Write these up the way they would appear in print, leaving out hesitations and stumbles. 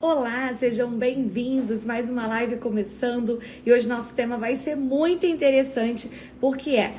Olá, sejam bem-vindos, mais uma live começando e hoje nosso tema vai ser muito interessante porque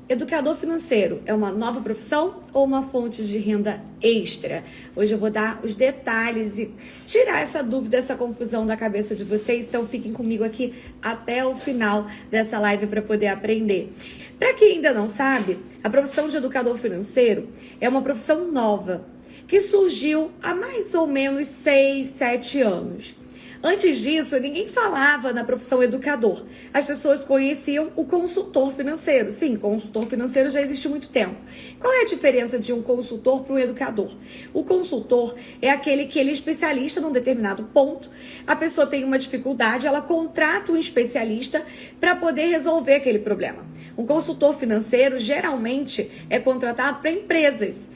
educador financeiro é uma nova profissão ou uma fonte de renda extra? Hoje eu vou dar os detalhes e tirar essa dúvida, essa confusão da cabeça de vocês, então fiquem comigo aqui até o final dessa live para poder aprender. Para quem ainda não sabe, a profissão de educador financeiro é uma profissão nova, que surgiu há mais ou menos 6, 7 anos. Antes disso, ninguém falava na profissão educador. As pessoas conheciam o consultor financeiro. Sim, consultor financeiro já existe há muito tempo. Qual é a diferença de um consultor para um educador? O consultor é aquele que ele é especialista num determinado ponto. A pessoa tem uma dificuldade, ela contrata um especialista para poder resolver aquele problema. Um consultor financeiro geralmente é contratado para empresas.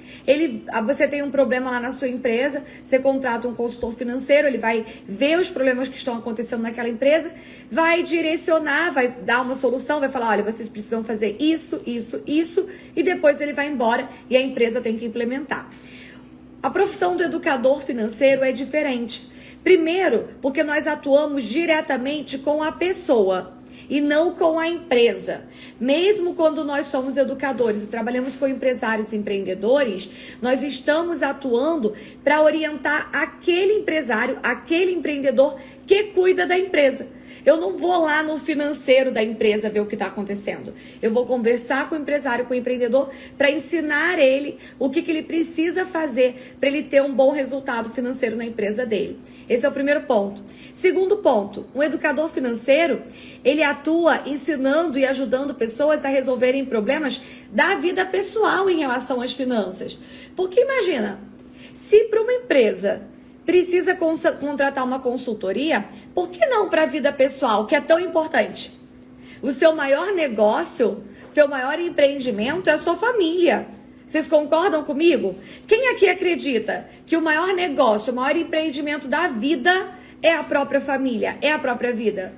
Você tem um problema lá na sua empresa, você contrata um consultor financeiro, ele vai ver os problemas que estão acontecendo naquela empresa, vai direcionar, vai dar uma solução, vai falar, olha, vocês precisam fazer isso, isso, isso, e depois ele vai embora e a empresa tem que implementar. A profissão do educador financeiro é diferente. Primeiro, porque nós atuamos diretamente com a pessoa e não com a empresa. Mesmo quando nós somos educadores e trabalhamos com empresários e empreendedores, nós estamos atuando para orientar aquele empresário, aquele empreendedor que cuida da empresa. Eu não vou lá no financeiro da empresa ver o que está acontecendo. Eu vou conversar com o empresário, com o empreendedor, para ensinar ele o que ele precisa fazer para ele ter um bom resultado financeiro na empresa dele. Esse é o primeiro ponto. Segundo ponto, um educador financeiro, ele atua ensinando e ajudando pessoas a resolverem problemas da vida pessoal em relação às finanças. Porque imagina, se para uma empresa precisa contratar uma consultoria, por que não para a vida pessoal, que é tão importante? O seu maior negócio, seu maior empreendimento é a sua família. Vocês concordam comigo? Quem aqui acredita que o maior negócio, o maior empreendimento da vida é a própria família, é a própria vida?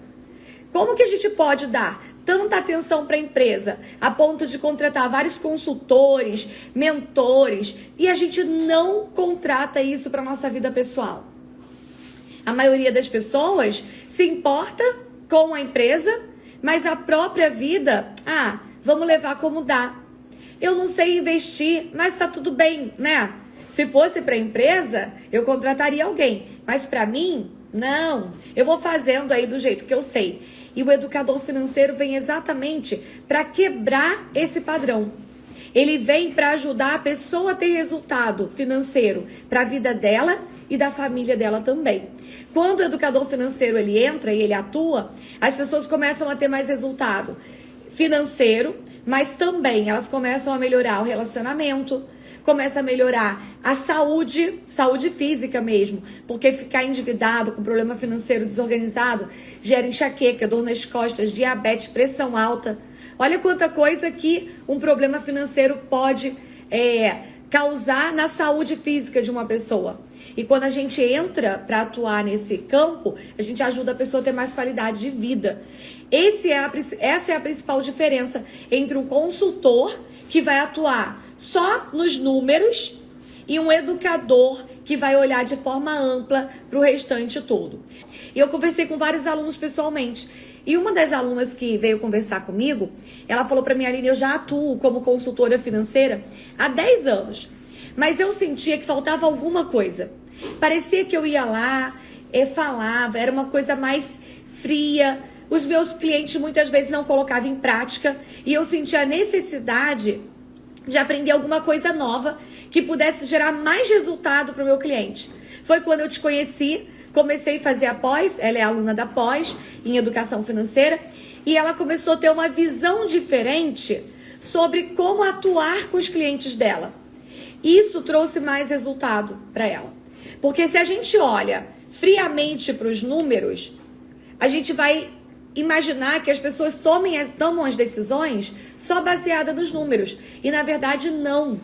Como que a gente pode dar tanta atenção para a empresa, a ponto de contratar vários consultores, mentores, e a gente não contrata isso para a nossa vida pessoal? A maioria das pessoas se importa com a empresa, mas a própria vida, vamos levar como dá. Eu não sei investir, mas tá tudo bem, né? Se fosse para a empresa, eu contrataria alguém, mas para mim, não. Eu vou fazendo aí do jeito que eu sei. E o educador financeiro vem exatamente para quebrar esse padrão. Ele vem para ajudar a pessoa a ter resultado financeiro para a vida dela e da família dela também. Quando o educador financeiro ele entra e ele atua, as pessoas começam a ter mais resultado financeiro, mas também elas começam a melhorar o relacionamento, começa a melhorar a saúde física mesmo, porque ficar endividado com problema financeiro desorganizado gera enxaqueca, dor nas costas, diabetes, pressão alta. Olha quanta coisa que um problema financeiro pode causar na saúde física de uma pessoa. E quando a gente entra para atuar nesse campo, a gente ajuda a pessoa a ter mais qualidade de vida. Essa é a principal diferença entre um consultor que vai atuar só nos números e um educador que vai olhar de forma ampla para o restante todo. E eu conversei com vários alunos pessoalmente. E uma das alunas que veio conversar comigo, ela falou para mim, Aline, eu já atuo como consultora financeira há 10 anos. Mas eu sentia que faltava alguma coisa. Parecia que eu ia lá, falava, era uma coisa mais fria. Os meus clientes muitas vezes não colocavam em prática. E eu sentia a necessidade de aprender alguma coisa nova que pudesse gerar mais resultado para o meu cliente. Foi quando eu te conheci, comecei a fazer a pós, ela é aluna da pós em educação financeira, e ela começou a ter uma visão diferente sobre como atuar com os clientes dela. Isso trouxe mais resultado para ela. Porque se a gente olha friamente para os números, a gente vai imaginar que as pessoas tomam as decisões só baseada nos números. E na verdade não.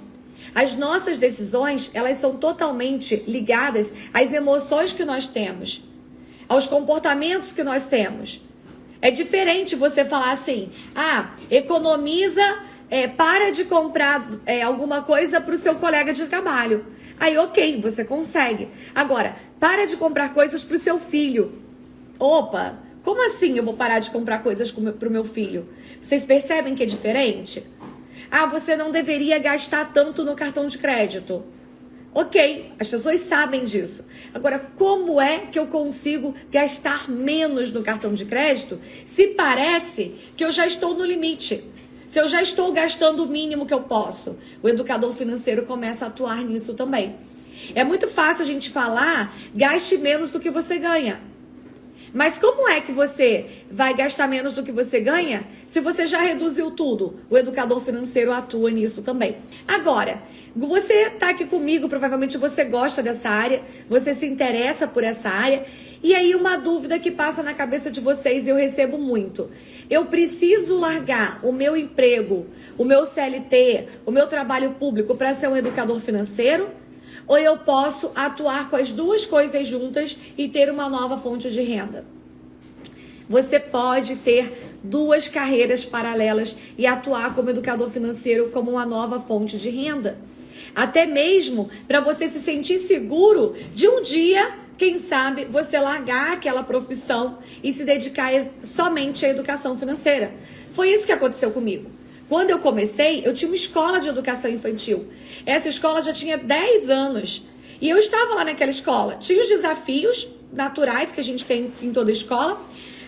As nossas decisões, elas são totalmente ligadas às emoções que nós temos, aos comportamentos que nós temos. É diferente você falar assim, economiza, para de comprar alguma coisa para o seu colega de trabalho. Aí, ok, você consegue. Agora, para de comprar coisas pro seu filho. Opa, como assim eu vou parar de comprar coisas pro meu filho? Vocês percebem que é diferente? Ah, você não deveria gastar tanto no cartão de crédito. Ok, as pessoas sabem disso. Agora, como é que eu consigo gastar menos no cartão de crédito se parece que eu já estou no limite? Se eu já estou gastando o mínimo que eu posso? O educador financeiro começa a atuar nisso também. É muito fácil a gente falar, gaste menos do que você ganha. Mas como é que você vai gastar menos do que você ganha se você já reduziu tudo? O educador financeiro atua nisso também. Agora, você está aqui comigo, provavelmente você gosta dessa área, você se interessa por essa área. E aí uma dúvida que passa na cabeça de vocês, eu recebo muito. Eu preciso largar o meu emprego, o meu CLT, o meu trabalho público para ser um educador financeiro? Ou eu posso atuar com as duas coisas juntas e ter uma nova fonte de renda? Você pode ter duas carreiras paralelas e atuar como educador financeiro como uma nova fonte de renda. Até mesmo para você se sentir seguro de um dia, quem sabe, você largar aquela profissão e se dedicar somente à educação financeira. Foi isso que aconteceu comigo. Quando eu comecei, eu tinha uma escola de educação infantil. Essa escola já tinha 10 anos. E eu estava lá naquela escola. Tinha os desafios naturais que a gente tem em toda escola,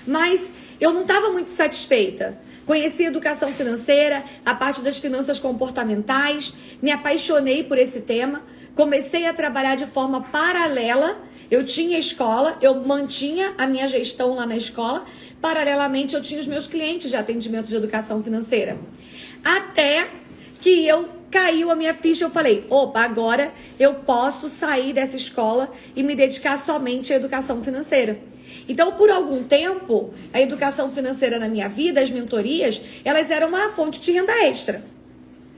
mas eu não estava muito satisfeita. Conheci educação financeira, a parte das finanças comportamentais, me apaixonei por esse tema, comecei a trabalhar de forma paralela. Eu tinha escola, eu mantinha a minha gestão lá na escola, paralelamente eu tinha os meus clientes de atendimento de educação financeira. Até que caiu a minha ficha, eu falei, opa, agora eu posso sair dessa escola e me dedicar somente à educação financeira. Então, por algum tempo, a educação financeira na minha vida, as mentorias, elas eram uma fonte de renda extra.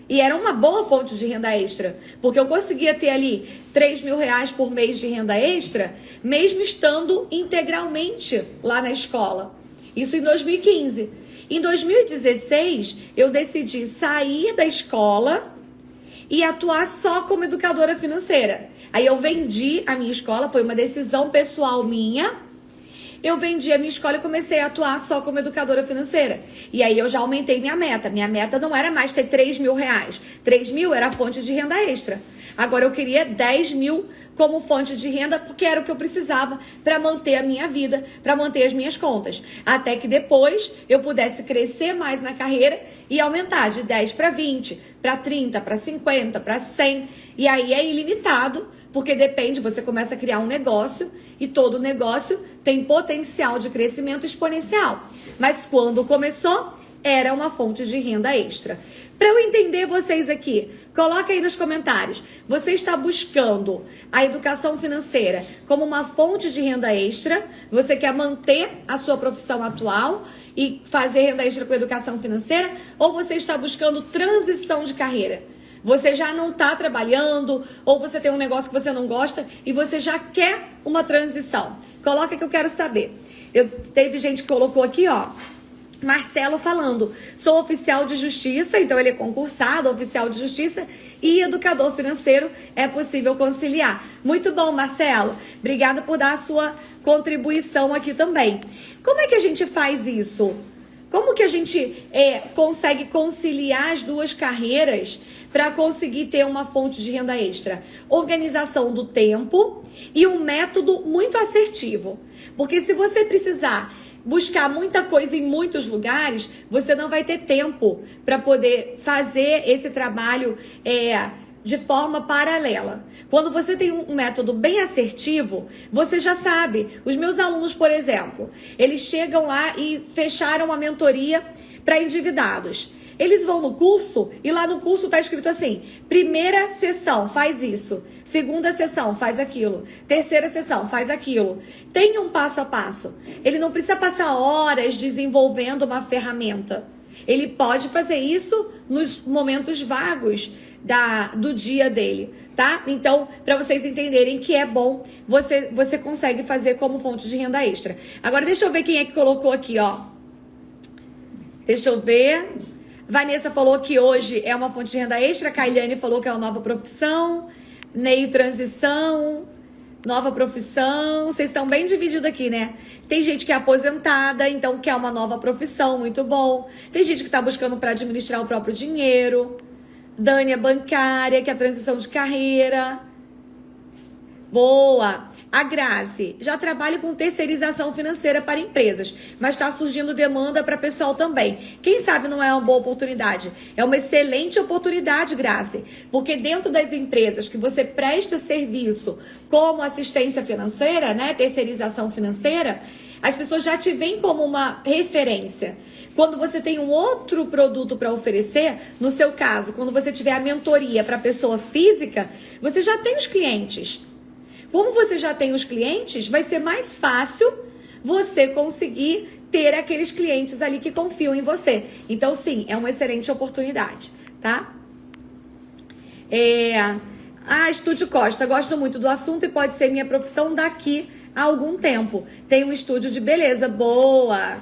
E era uma boa fonte de renda extra, porque eu conseguia ter ali R$3.000 por mês de renda extra, mesmo estando integralmente lá na escola. Isso em 2015. Em 2016, eu decidi sair da escola e atuar só como educadora financeira. Aí eu vendi a minha escola, foi uma decisão pessoal minha. Eu vendi a minha escola e comecei a atuar só como educadora financeira. E aí eu já aumentei minha meta. Minha meta não era mais ter R$3.000. 3.000 era a fonte de renda extra. Agora eu queria 10.000 como fonte de renda, porque era o que eu precisava para manter a minha vida, para manter as minhas contas. Até que depois eu pudesse crescer mais na carreira e aumentar de 10 para 20, para 30, para 50, para 100. E aí é ilimitado, porque depende, você começa a criar um negócio e todo negócio tem potencial de crescimento exponencial. Mas quando começou, era uma fonte de renda extra. Para eu entender vocês aqui, coloca aí nos comentários. Você está buscando a educação financeira como uma fonte de renda extra? Você quer manter a sua profissão atual e fazer renda extra com educação financeira? Ou você está buscando transição de carreira? Você já não está trabalhando, ou você tem um negócio que você não gosta e você já quer uma transição. Coloca que eu quero saber. Teve gente que colocou aqui, ó, Marcelo falando, sou oficial de justiça, então ele é concursado, oficial de justiça e educador financeiro, é possível conciliar. Muito bom, Marcelo. Obrigada por dar a sua contribuição aqui também. Como é que a gente faz isso? Como que a gente consegue conciliar as duas carreiras para conseguir ter uma fonte de renda extra? Organização do tempo e um método muito assertivo. Porque se você precisar buscar muita coisa em muitos lugares, você não vai ter tempo para poder fazer esse trabalho de forma paralela. Quando você tem um método bem assertivo, você já sabe. Os meus alunos, por exemplo, eles chegam lá e fecharam a mentoria para endividados. Eles vão no curso e lá no curso está escrito assim, primeira sessão faz isso, segunda sessão faz aquilo, terceira sessão faz aquilo. Tem um passo a passo. Ele não precisa passar horas desenvolvendo uma ferramenta. Ele pode fazer isso nos momentos vagos do dia dele, tá? Então, para vocês entenderem que é bom, você consegue fazer como fonte de renda extra. Agora, deixa eu ver quem é que colocou aqui, ó. Deixa eu ver. Vanessa falou que hoje é uma fonte de renda extra. Kailiane falou que é uma nova profissão. Ney, transição, nova profissão. Vocês estão bem divididos aqui, né? Tem gente que é aposentada, então quer uma nova profissão, muito bom. Tem gente que está buscando para administrar o próprio dinheiro. Dani é bancária, que é a transição de carreira. Boa! A Grazi, já trabalho com terceirização financeira para empresas, mas está surgindo demanda para pessoal também. Quem sabe não é uma boa oportunidade? É uma excelente oportunidade, Grazi, porque dentro das empresas que você presta serviço como assistência financeira, né, terceirização financeira, as pessoas já te veem como uma referência. Quando você tem um outro produto para oferecer, no seu caso, quando você tiver a mentoria para a pessoa física, você já tem os clientes. Como você já tem os clientes, vai ser mais fácil você conseguir ter aqueles clientes ali que confiam em você. Então, sim, é uma excelente oportunidade, tá? Estúdio Costa, gosto muito do assunto e pode ser minha profissão daqui a algum tempo. Tem um estúdio de beleza, boa!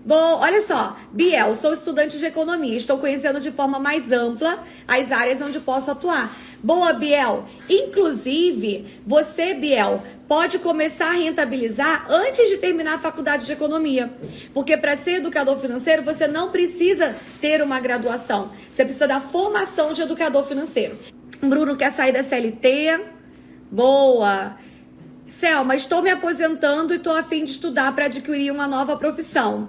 Bom, olha só, Biel, sou estudante de economia, estou conhecendo de forma mais ampla as áreas onde posso atuar. Boa, Biel. Inclusive, você, Biel, pode começar a rentabilizar antes de terminar a faculdade de economia. Porque para ser educador financeiro, você não precisa ter uma graduação. Você precisa da formação de educador financeiro. Bruno quer sair da CLT. Boa. Selma, estou me aposentando e estou a fim de estudar para adquirir uma nova profissão.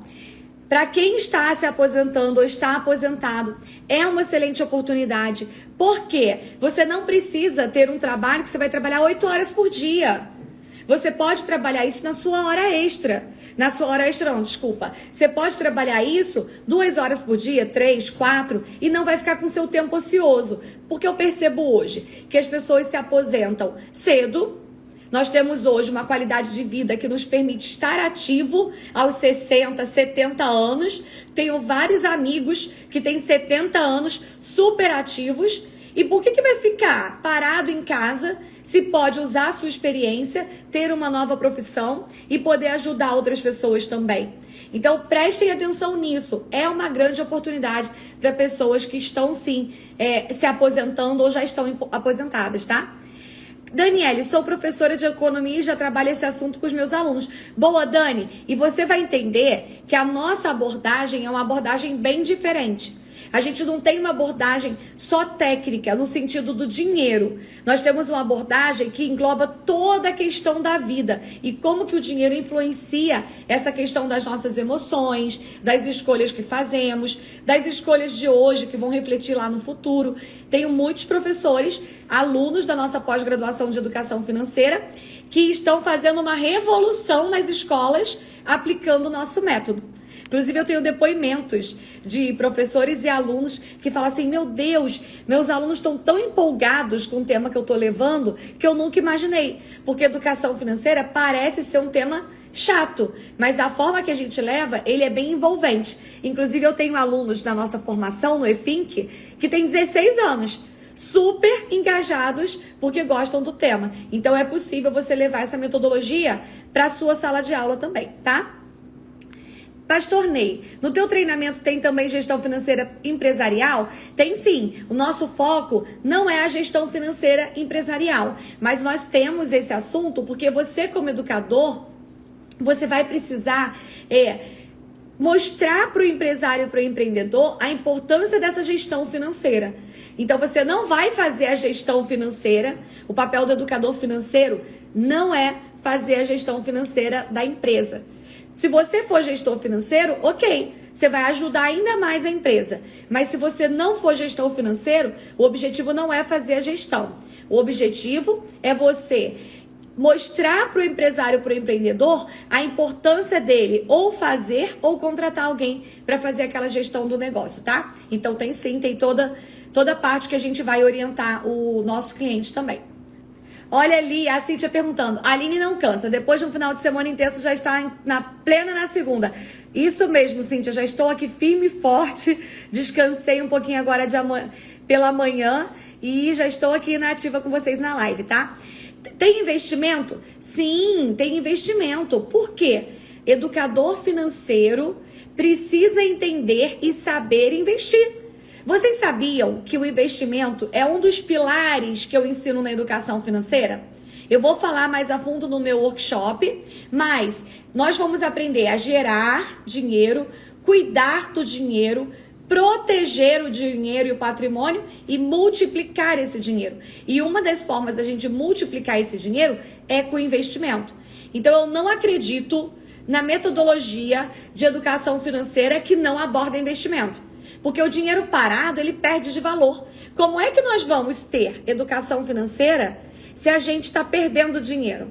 Para quem está se aposentando ou está aposentado, é uma excelente oportunidade. Por quê? Você não precisa ter um trabalho que você vai trabalhar 8 horas por dia. Você pode trabalhar isso na sua hora extra. Na sua hora extra não, desculpa. Você pode trabalhar isso 2 horas por dia, 3, 4, e não vai ficar com seu tempo ocioso. Porque eu percebo hoje que as pessoas se aposentam cedo. Nós temos hoje uma qualidade de vida que nos permite estar ativo aos 60, 70 anos. Tenho vários amigos que têm 70 anos super ativos. E por que vai ficar parado em casa se pode usar a sua experiência, ter uma nova profissão e poder ajudar outras pessoas também? Então prestem atenção nisso. É uma grande oportunidade para pessoas que estão sim se aposentando ou já estão aposentadas, tá? Daniele, sou professora de economia e já trabalho esse assunto com os meus alunos. Boa, Dani. E você vai entender que a nossa abordagem é uma abordagem bem diferente. A gente não tem uma abordagem só técnica, no sentido do dinheiro. Nós temos uma abordagem que engloba toda a questão da vida e como que o dinheiro influencia essa questão das nossas emoções, das escolhas que fazemos, das escolhas de hoje que vão refletir lá no futuro. Tenho muitos professores, alunos da nossa pós-graduação de educação financeira, que estão fazendo uma revolução nas escolas aplicando o nosso método. Inclusive, eu tenho depoimentos de professores e alunos que falam assim, meu Deus, meus alunos estão tão empolgados com o tema que eu estou levando que eu nunca imaginei. Porque educação financeira parece ser um tema chato, mas da forma que a gente leva, ele é bem envolvente. Inclusive, eu tenho alunos da nossa formação no EFINC que têm 16 anos. Super engajados porque gostam do tema. Então, é possível você levar essa metodologia para a sua sala de aula também, tá? Pastor Ney, no teu treinamento tem também gestão financeira empresarial? Tem sim. O nosso foco não é a gestão financeira empresarial, mas nós temos esse assunto porque você, como educador, você vai precisar mostrar para o empresário e para o empreendedor a importância dessa gestão financeira. Então, você não vai fazer a gestão financeira, o papel do educador financeiro não é fazer a gestão financeira da empresa. Se você for gestor financeiro, ok, você vai ajudar ainda mais a empresa. Mas se você não for gestor financeiro, o objetivo não é fazer a gestão. O objetivo é você mostrar para o empresário, para o empreendedor, a importância dele ou fazer ou contratar alguém para fazer aquela gestão do negócio, tá? Então tem sim, tem toda parte que a gente vai orientar o nosso cliente também. Olha ali, a Cíntia perguntando, a Aline não cansa, depois de um final de semana intenso já está plena na segunda. Isso mesmo, Cíntia, já estou aqui firme e forte, descansei um pouquinho agora pela manhã e já estou aqui na ativa com vocês na live, tá? Tem investimento? Sim, tem investimento. Por quê? Educador financeiro precisa entender e saber investir. Vocês sabiam que o investimento é um dos pilares que eu ensino na educação financeira? Eu vou falar mais a fundo no meu workshop, mas nós vamos aprender a gerar dinheiro, cuidar do dinheiro, proteger o dinheiro e o patrimônio e multiplicar esse dinheiro. E uma das formas da gente multiplicar esse dinheiro é com investimento. Então eu não acredito na metodologia de educação financeira que não aborda investimento. Porque o dinheiro parado, ele perde de valor. Como é que nós vamos ter educação financeira se a gente está perdendo dinheiro?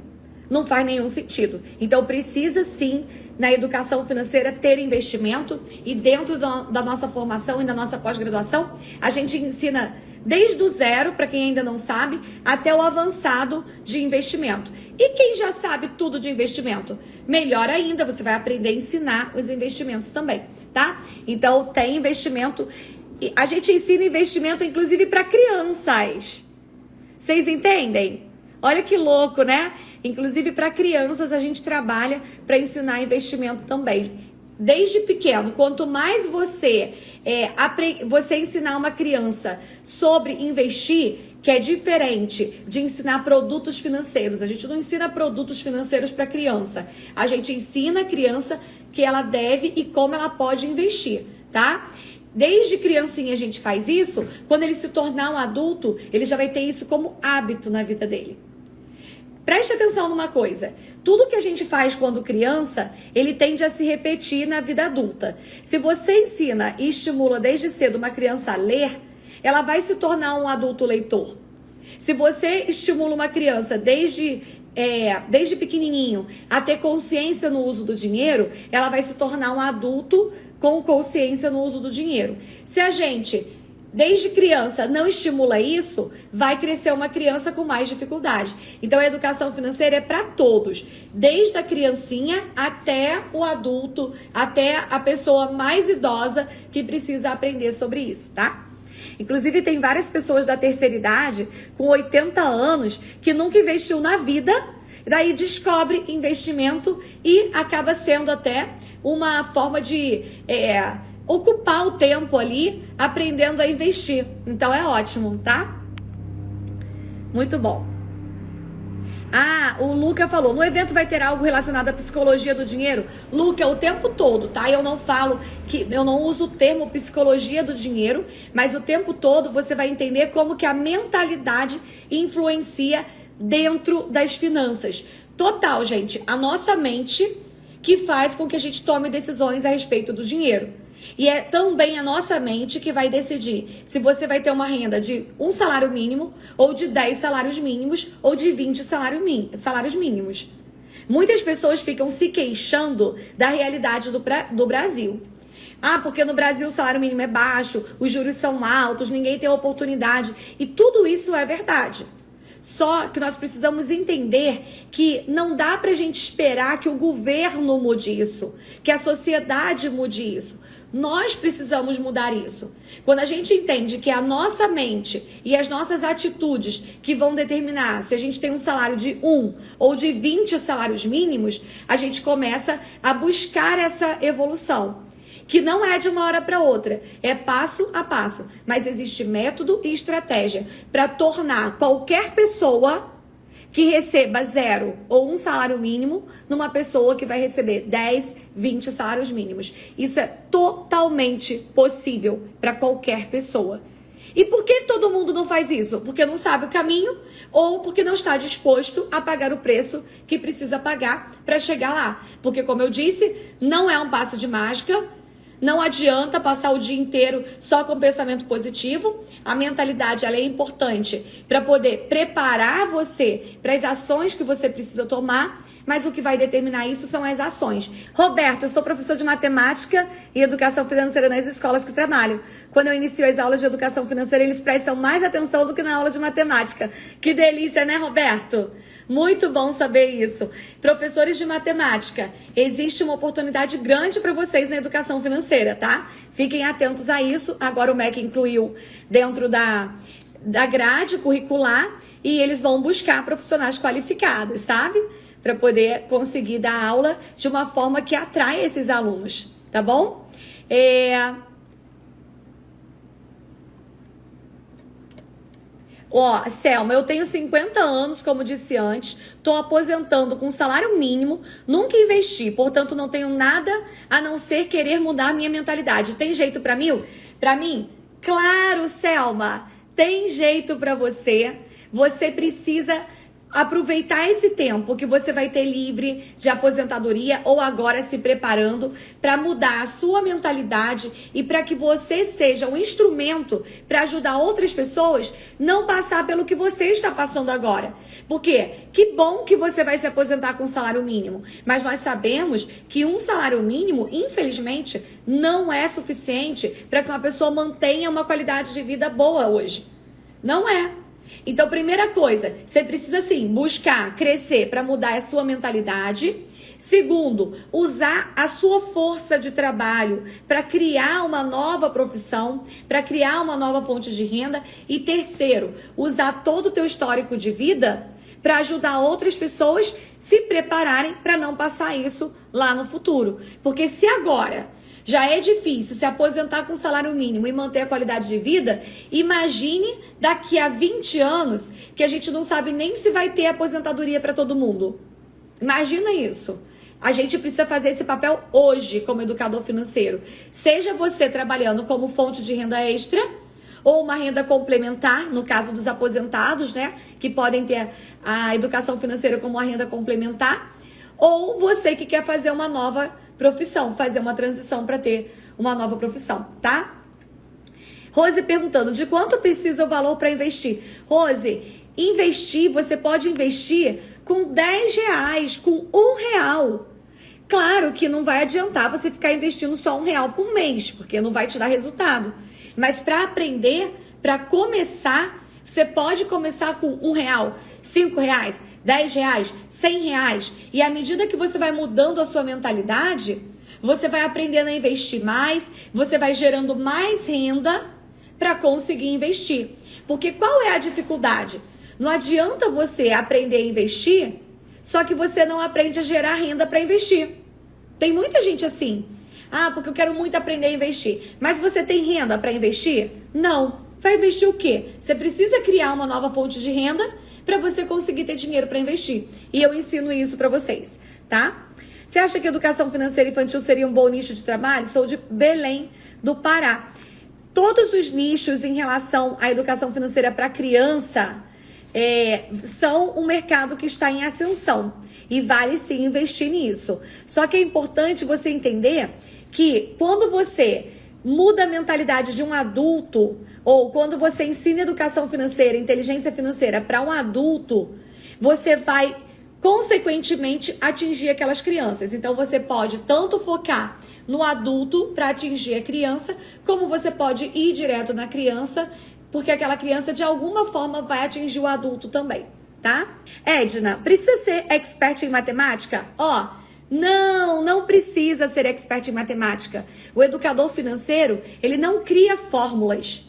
Não faz nenhum sentido. Então precisa sim, na educação financeira, ter investimento. E dentro da nossa formação e da nossa pós-graduação, a gente ensina desde o zero, para quem ainda não sabe, até o avançado de investimento. E quem já sabe tudo de investimento? Melhor ainda, você vai aprender a ensinar os investimentos também, tá? Então tem investimento, a gente ensina investimento inclusive para crianças. Vocês entendem? Olha que louco, né? Inclusive para crianças a gente trabalha para ensinar investimento também. Desde pequeno, quanto mais você ensinar uma criança sobre investir, que é diferente de ensinar produtos financeiros. A gente não ensina produtos financeiros para criança. A gente ensina a criança que ela deve e como ela pode investir, tá? Desde criancinha a gente faz isso, quando ele se tornar um adulto, ele já vai ter isso como hábito na vida dele. Preste atenção numa coisa, tudo que a gente faz quando criança, ele tende a se repetir na vida adulta. Se você ensina e estimula desde cedo uma criança a ler, ela vai se tornar um adulto leitor. Se você estimula uma criança desde pequenininho a ter consciência no uso do dinheiro, ela vai se tornar um adulto com consciência no uso do dinheiro. Se a gente, desde criança, não estimula isso, vai crescer uma criança com mais dificuldade. Então a educação financeira é para todos, desde a criancinha até o adulto, até a pessoa mais idosa que precisa aprender sobre isso, tá? Inclusive tem várias pessoas da terceira idade, com 80 anos, que nunca investiu na vida, daí descobre investimento e acaba sendo até uma forma de ocupar o tempo ali aprendendo a investir. Então é ótimo, tá? Muito bom. Ah, o Luca falou, no evento vai ter algo relacionado à psicologia do dinheiro? Luca, o tempo todo, tá? Eu não uso o termo psicologia do dinheiro, mas o tempo todo você vai entender como que a mentalidade influencia dentro das finanças. Total, gente, a nossa mente que faz com que a gente tome decisões a respeito do dinheiro. E é também a nossa mente que vai decidir se você vai ter uma renda de 1 salário mínimo, ou de 10 salários mínimos, ou de 20 salários mínimos. Muitas pessoas ficam se queixando da realidade do Brasil. Ah, porque no Brasil o salário mínimo é baixo, os juros são altos, ninguém tem oportunidade. E tudo isso é verdade. Só que nós precisamos entender que não dá pra gente esperar que o governo mude isso, que a sociedade mude isso. Nós precisamos mudar isso. Quando a gente entende que é a nossa mente e as nossas atitudes que vão determinar se a gente tem um salário de 1 ou de 20 salários mínimos, a gente começa a buscar essa evolução. Que não é de uma hora para outra, é passo a passo, mas existe método e estratégia para tornar qualquer pessoa que receba 0 ou 1 salário mínimo numa pessoa que vai receber 10, 20 salários mínimos. Isso é totalmente possível para qualquer pessoa. E por que todo mundo não faz isso? Porque não sabe o caminho ou porque não está disposto a pagar o preço que precisa pagar para chegar lá. Porque, como eu disse, não é um passe de mágica. Não adianta passar o dia inteiro só com pensamento positivo. A mentalidade ela é importante para poder preparar você para as ações que você precisa tomar, mas o que vai determinar isso são as ações. Roberto, eu sou professor de matemática e educação financeira nas escolas que trabalho. Quando eu inicio as aulas de educação financeira, eles prestam mais atenção do que na aula de matemática. Que delícia, né, Roberto? Muito bom saber isso. Professores de matemática, existe uma oportunidade grande para vocês na educação financeira, tá? Fiquem atentos a isso. Agora o MEC incluiu dentro da grade curricular e eles vão buscar profissionais qualificados, sabe? Para poder conseguir dar aula de uma forma que atrai esses alunos, tá bom? Ó, Selma, eu tenho 50 anos, como disse antes, tô aposentando com salário mínimo, nunca investi, portanto não tenho nada a não ser querer mudar minha mentalidade. Tem jeito pra mim? Pra mim? Claro, Selma, tem jeito pra você. Você precisa aproveitar esse tempo que você vai ter livre de aposentadoria ou agora se preparando para mudar a sua mentalidade e para que você seja um instrumento para ajudar outras pessoas não passar pelo que você está passando agora. Porque que bom que você vai se aposentar com salário mínimo, mas nós sabemos que um salário mínimo, infelizmente, não é suficiente para que uma pessoa mantenha uma qualidade de vida boa hoje. Não é. Então, primeira coisa, você precisa sim buscar crescer para mudar a sua mentalidade. Segundo, usar a sua força de trabalho para criar uma nova profissão, para criar uma nova fonte de renda. E terceiro, usar todo o teu histórico de vida para ajudar outras pessoas se prepararem para não passar isso lá no futuro. Porque se agora já é difícil se aposentar com salário mínimo e manter a qualidade de vida, imagine daqui a 20 anos que a gente não sabe nem se vai ter aposentadoria para todo mundo. Imagina isso. A gente precisa fazer esse papel hoje como educador financeiro. Seja você trabalhando como fonte de renda extra ou uma renda complementar, no caso dos aposentados, né, que podem ter a educação financeira como uma renda complementar, ou você que quer fazer uma nova profissão, fazer uma transição para ter uma nova profissão, tá? Rose perguntando, de quanto precisa o valor para investir? Rose, você pode investir com 10 reais, com R$1. Claro que não vai adiantar você ficar investindo só R$1 por mês, porque não vai te dar resultado. Mas para aprender, para começar, você pode começar com R$1, R$5, R$10, R$100. E à medida que você vai mudando a sua mentalidade, você vai aprendendo a investir mais, você vai gerando mais renda para conseguir investir. Porque qual é a dificuldade? Não adianta você aprender a investir, só que você não aprende a gerar renda para investir. Tem muita gente assim. Ah, porque eu quero muito aprender a investir. Mas você tem renda para investir? Não. Vai investir o quê? Você precisa criar uma nova fonte de renda para você conseguir ter dinheiro para investir. E eu ensino isso para vocês, tá? Você acha que educação financeira infantil seria um bom nicho de trabalho? Sou de Belém do Pará. Todos os nichos em relação à educação financeira para criança são um mercado que está em ascensão. E vale sim investir nisso. Só que é importante você entender que quando você muda a mentalidade de um adulto, ou quando você ensina educação financeira, inteligência financeira para um adulto, você vai, consequentemente, atingir aquelas crianças. Então, você pode tanto focar no adulto para atingir a criança, como você pode ir direto na criança, porque aquela criança, de alguma forma, vai atingir o adulto também, tá? Edna, precisa ser expert em matemática? Não precisa ser expert em matemática. O educador financeiro, ele não cria fórmulas.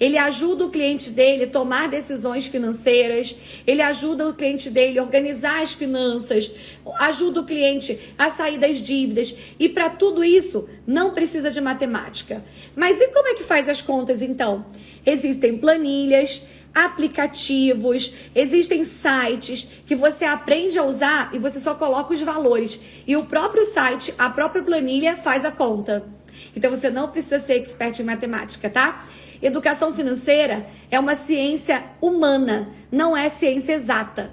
Ele ajuda o cliente dele a tomar decisões financeiras, ele ajuda o cliente dele a organizar as finanças, ajuda o cliente a sair das dívidas. E para tudo isso, não precisa de matemática. Mas e como é que faz as contas então? Existem planilhas, aplicativos, existem sites que você aprende a usar e você só coloca os valores. E o próprio site, a própria planilha faz a conta. Então você não precisa ser expert em matemática, tá? Educação financeira é uma ciência humana, não é ciência exata.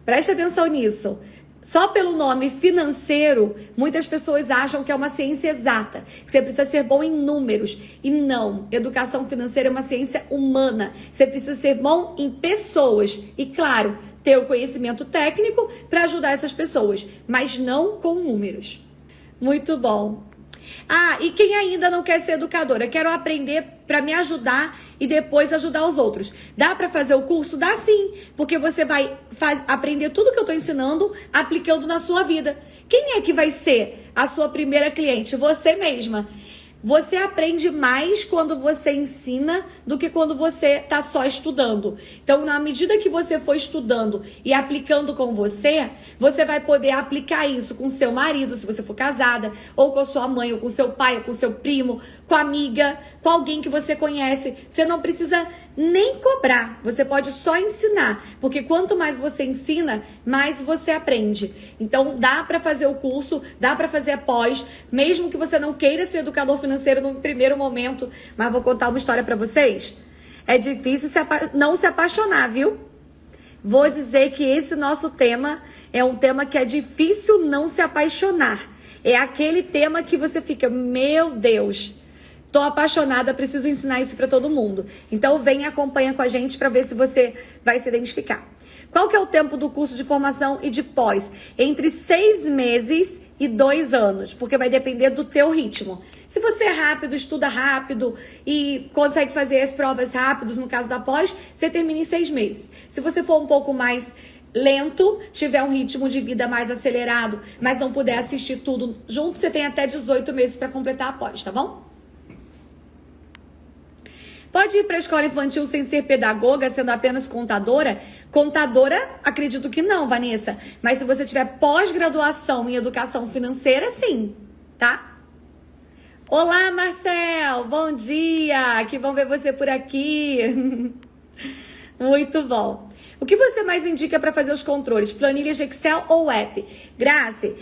Preste atenção nisso. Só pelo nome financeiro, muitas pessoas acham que é uma ciência exata, que você precisa ser bom em números. E não, educação financeira é uma ciência humana. Você precisa ser bom em pessoas. E claro, ter o conhecimento técnico para ajudar essas pessoas, mas não com números. Muito bom. Ah, e quem ainda não quer ser educadora? Quero aprender para me ajudar e depois ajudar os outros. Dá para fazer o curso? Dá sim, porque você vai aprender tudo que eu estou ensinando aplicando na sua vida. Quem é que vai ser a sua primeira cliente? Você mesma. Você aprende mais quando você ensina do que quando você está só estudando. Então, na medida que você for estudando e aplicando com você, você vai poder aplicar isso com seu marido, se você for casada, ou com a sua mãe, ou com seu pai, ou com seu primo, com a amiga, com alguém que você conhece. Você não precisa nem cobrar, você pode só ensinar, porque quanto mais você ensina, mais você aprende. Então dá para fazer o curso, dá para fazer a pós, mesmo que você não queira ser educador financeiro no primeiro momento, mas vou contar uma história para vocês. É difícil não se apaixonar, viu? Vou dizer que esse nosso tema é um tema que é difícil não se apaixonar. É aquele tema que você fica, meu Deus, tô apaixonada, preciso ensinar isso para todo mundo. Então vem e acompanha com a gente para ver se você vai se identificar. Qual que é o tempo do curso de formação e de pós? Entre 6 meses e 2 anos, porque vai depender do teu ritmo. Se você é rápido, estuda rápido e consegue fazer as provas rápidos, no caso da pós, você termina em 6 meses. Se você for um pouco mais lento, tiver um ritmo de vida mais acelerado, mas não puder assistir tudo junto, você tem até 18 meses para completar a pós, tá bom? Pode ir para a escola infantil sem ser pedagoga, sendo apenas contadora? Contadora, acredito que não, Vanessa. Mas se você tiver pós-graduação em educação financeira, sim, tá? Olá, Marcel! Bom dia! Que bom ver você por aqui. Muito bom. O que você mais indica para fazer os controles? Planilhas de Excel ou app? Grace,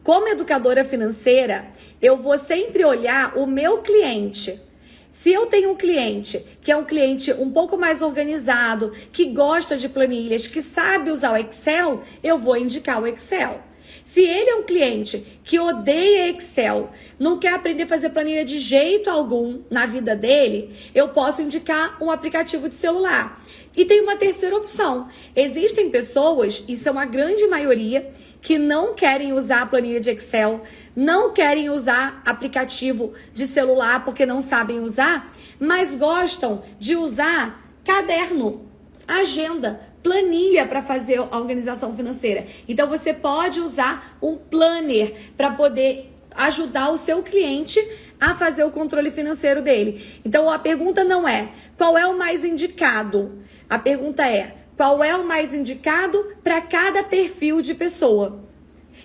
como educadora financeira, eu vou sempre olhar o meu cliente. Se eu tenho um cliente que é um cliente um pouco mais organizado, que gosta de planilhas, que sabe usar o Excel, eu vou indicar o Excel. Se ele é um cliente que odeia Excel, não quer aprender a fazer planilha de jeito algum na vida dele, eu posso indicar um aplicativo de celular. E tem uma terceira opção. Existem pessoas, e são a grande maioria, que não querem usar a planilha de Excel, não querem usar aplicativo de celular porque não sabem usar, mas gostam de usar caderno, agenda, planilha para fazer a organização financeira. Então você pode usar um planner para poder ajudar o seu cliente a fazer o controle financeiro dele. Então a pergunta não é qual é o mais indicado, a pergunta é qual é o mais indicado para cada perfil de pessoa.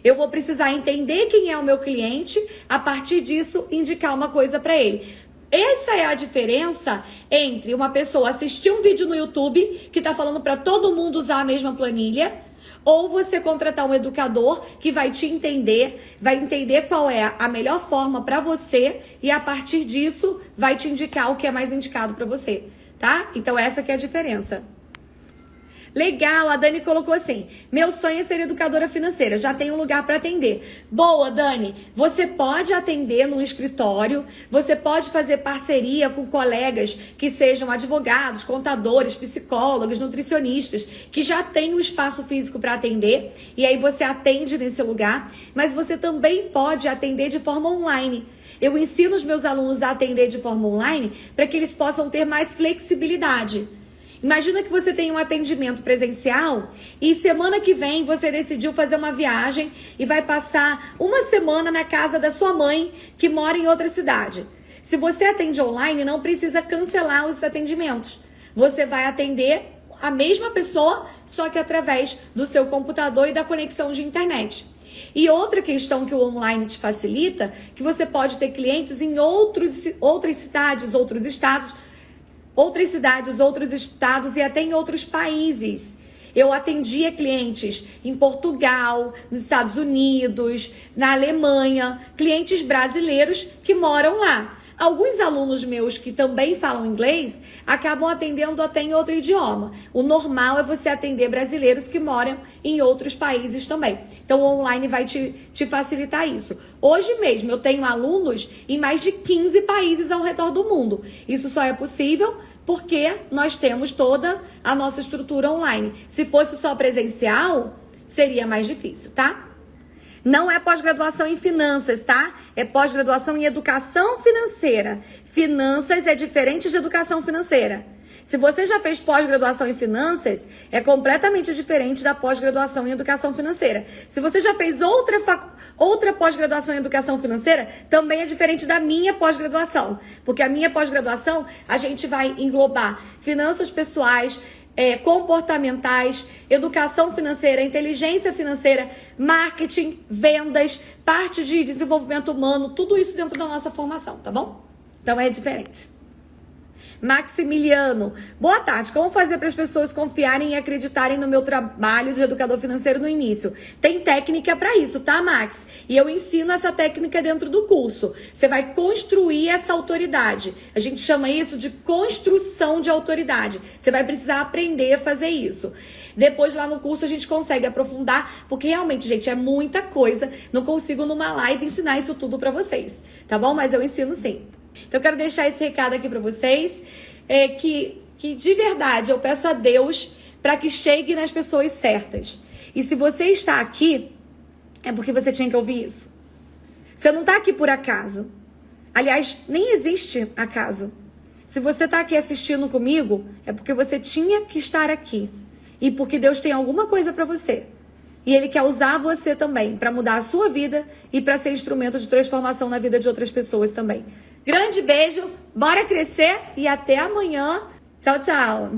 Eu vou precisar entender quem é o meu cliente, a partir disso indicar uma coisa para ele. Essa é a diferença entre uma pessoa assistir um vídeo no YouTube que está falando para todo mundo usar a mesma planilha, ou você contratar um educador que vai te entender, vai entender qual é a melhor forma para você e a partir disso vai te indicar o que é mais indicado para você, tá? Então essa que é a diferença. Legal, a Dani colocou assim, meu sonho é ser educadora financeira, já tem um lugar para atender. Boa, Dani, você pode atender num escritório, você pode fazer parceria com colegas que sejam advogados, contadores, psicólogos, nutricionistas, que já tem um espaço físico para atender, e aí você atende nesse lugar, mas você também pode atender de forma online. Eu ensino os meus alunos a atender de forma online para que eles possam ter mais flexibilidade. Imagina que você tem um atendimento presencial e semana que vem você decidiu fazer uma viagem e vai passar uma semana na casa da sua mãe que mora em outra cidade. Se você atende online, não precisa cancelar os atendimentos. Você vai atender a mesma pessoa, só que através do seu computador e da conexão de internet. E outra questão que o online te facilita, que você pode ter clientes em outras cidades, outros estados, outros estados e até em outros países. Eu atendia clientes em Portugal, nos Estados Unidos, na Alemanha, clientes brasileiros que moram lá. Alguns alunos meus que também falam inglês acabam atendendo até em outro idioma. O normal é você atender brasileiros que moram em outros países também. Então o online vai te facilitar isso. Hoje mesmo eu tenho alunos em mais de 15 países ao redor do mundo. Isso só é possível porque nós temos toda a nossa estrutura online. Se fosse só presencial, seria mais difícil, tá? Não é pós-graduação em finanças, tá? É pós-graduação em educação financeira. Finanças é diferente de educação financeira. Se você já fez pós-graduação em finanças, é completamente diferente da pós-graduação em educação financeira. Se você já fez outra pós-graduação em educação financeira, também é diferente da minha pós-graduação. Porque a minha pós-graduação, a gente vai englobar finanças pessoais, comportamentais, educação financeira, inteligência financeira, marketing, vendas, parte de desenvolvimento humano, tudo isso dentro da nossa formação, tá bom? Então é diferente. Maximiliano, boa tarde. Como fazer para as pessoas confiarem e acreditarem no meu trabalho de educador financeiro no início? Tem técnica para isso, tá, Max? E eu ensino essa técnica dentro do curso. Você vai construir essa autoridade. A gente chama isso de construção de autoridade. Você vai precisar aprender a fazer isso. Depois lá no curso a gente consegue aprofundar, porque realmente, gente, é muita coisa. Não consigo numa live ensinar isso tudo para vocês, tá bom? Mas eu ensino sim. Então eu quero deixar esse recado aqui para vocês, que de verdade eu peço a Deus para que chegue nas pessoas certas. E se você está aqui, é porque você tinha que ouvir isso. Você não está aqui por acaso. Aliás, nem existe acaso. Se você está aqui assistindo comigo, é porque você tinha que estar aqui. E porque Deus tem alguma coisa para você. E Ele quer usar você também para mudar a sua vida e para ser instrumento de transformação na vida de outras pessoas também. Grande beijo, bora crescer e até amanhã. Tchau, tchau.